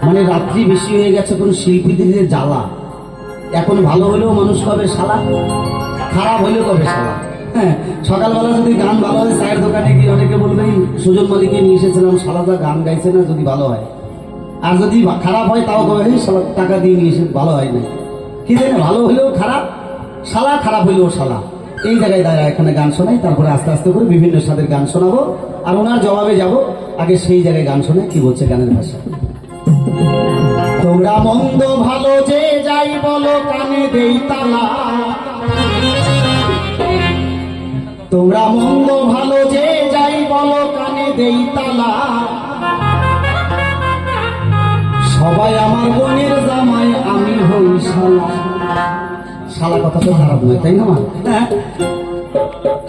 মানে রাত্রি বেশি হয়ে গেছে, কোন শিল্পীদের যে জ্বালা। এখন ভালো হলেও মানুষ কবে শালা, খারাপ হলেও কবে শালা। হ্যাঁ, সকালবেলা যদি গান ভালো হয়, চায়ের দোকানে গিয়ে অনেকে বলবে সুজন মালিককে নিয়ে এসেছিলাম, শালাদা গান গাইছে না, যদি ভালো হয়। আর যদি খারাপ হয় তাও কবে শালা টাকা দিয়ে নিয়ে এসে ভালো হয় না। কি জানে, ভালো হলেও খারাপ শালা, খারাপ হলেও শালা। এই জায়গায় দাঁড়ায় এখানে গান শোনাই, তারপরে আস্তে আস্তে করে বিভিন্ন স্বাদের গান শোনাবো, আর ওনার জবাবে যাব। আগে সেই জায়গায় গান শোনাই, কি বলছে গানের ভাষা। তোমরা মন্দ ভালো যে যাই বলো, কানে দেই তালা। তোমরা মন্দ ভালো যে যাই বলো, কানে দেই তালা। সবাই আমার বোনের জামাই, আমি হই শালা। শালা কথা তো খারাপ নয়, তাই না?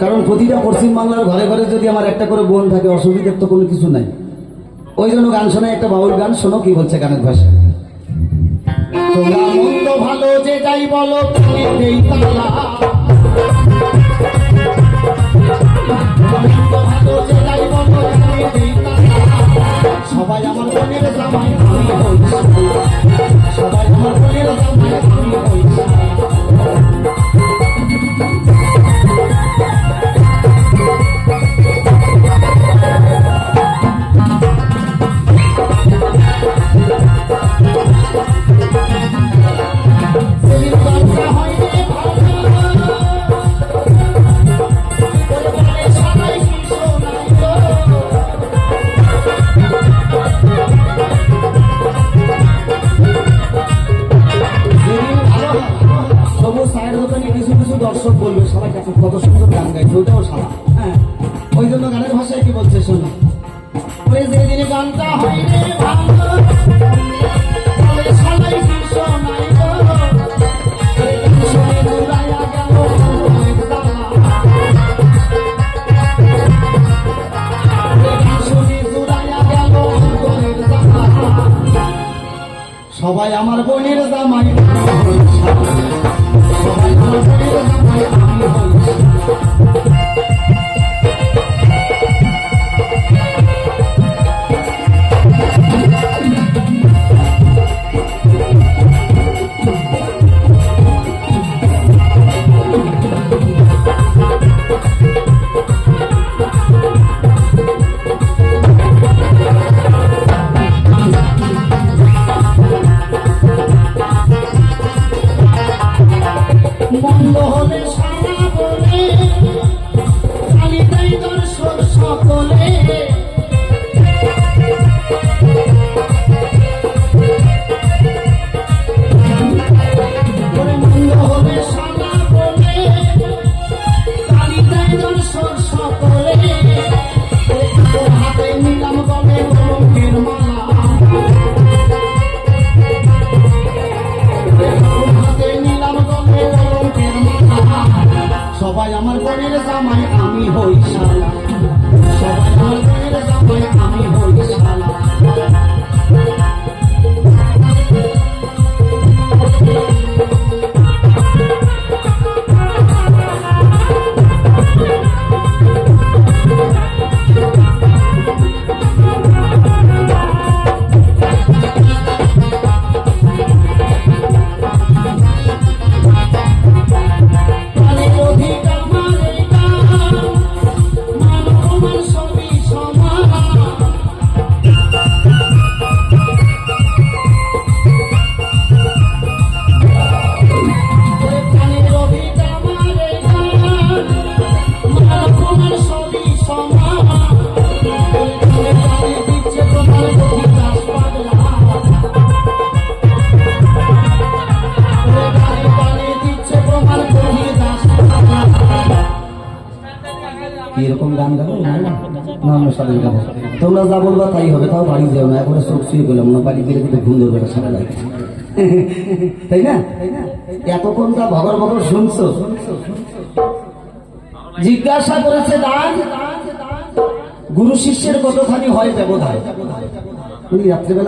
কারণ প্রতিটা পশ্চিম বাংলার ঘরে ঘরে যদি আমার একটা করে বোন থাকে, অসুবিধার তো কোনো কিছু নাই। ওই জন্য গান শোনায়, একটা বাউল গান শোনো, কি বলছে গানের ভাষা। তোমরা মন্দ ভালো যে যাই বলো, কানে দেই তালা। সবাই আমার বোনের জামাই, আমি হই শালা। সবাই আমার বোনের জামাই, আমি হই শালা। দর্শক বলবে শালা কত সুন্দর গান গাইছে, ওটাও শালা। হ্যাঁ, ওই জন্য গানের ভাষায় কি বলছে শোনো। ওই যেদিন গানটা হয় রে ভালো, শালাই শোনাই গো, শুনে জুড়াইয়া গেল শুনে জুড়াইয়া গেল। সবাই আমার বোনের জামাই, সবাই আমার বোনের জামাই, আমি হই মন্দ হলে সারা বলে, কালি দেয় দর্শক সকলে। মন্দ হলে সারা বলে, কালি দেয় দর্শক সকলে। হাতে নিলাম বলে কলঙ্কের মালা, হাতে নিলাম বলে কলঙ্কের মালা। সবাই আমার বোনের জামাই, আমি হই শালা। সবাই আমার বোনের জামাই, আমি হই শালা। এরকম গান গাবো না, অন্য সাদের গাবো। তোমরা যা বলবা তাই হবে, তাও বাড়ি যাও না, একবারে চোখ শুয়ে গেলাম না, বাড়ি গেলে কিন্তু ঘুম ধরবে না সারা লাগে, তাই না? এতক্ষণ তা ভগর ভগর শুনছো। জিজ্ঞাসা করেছে দান, গুরু শিষ্যের কতখানি হয় ব্যবধান। উনি রাত্রেবেলা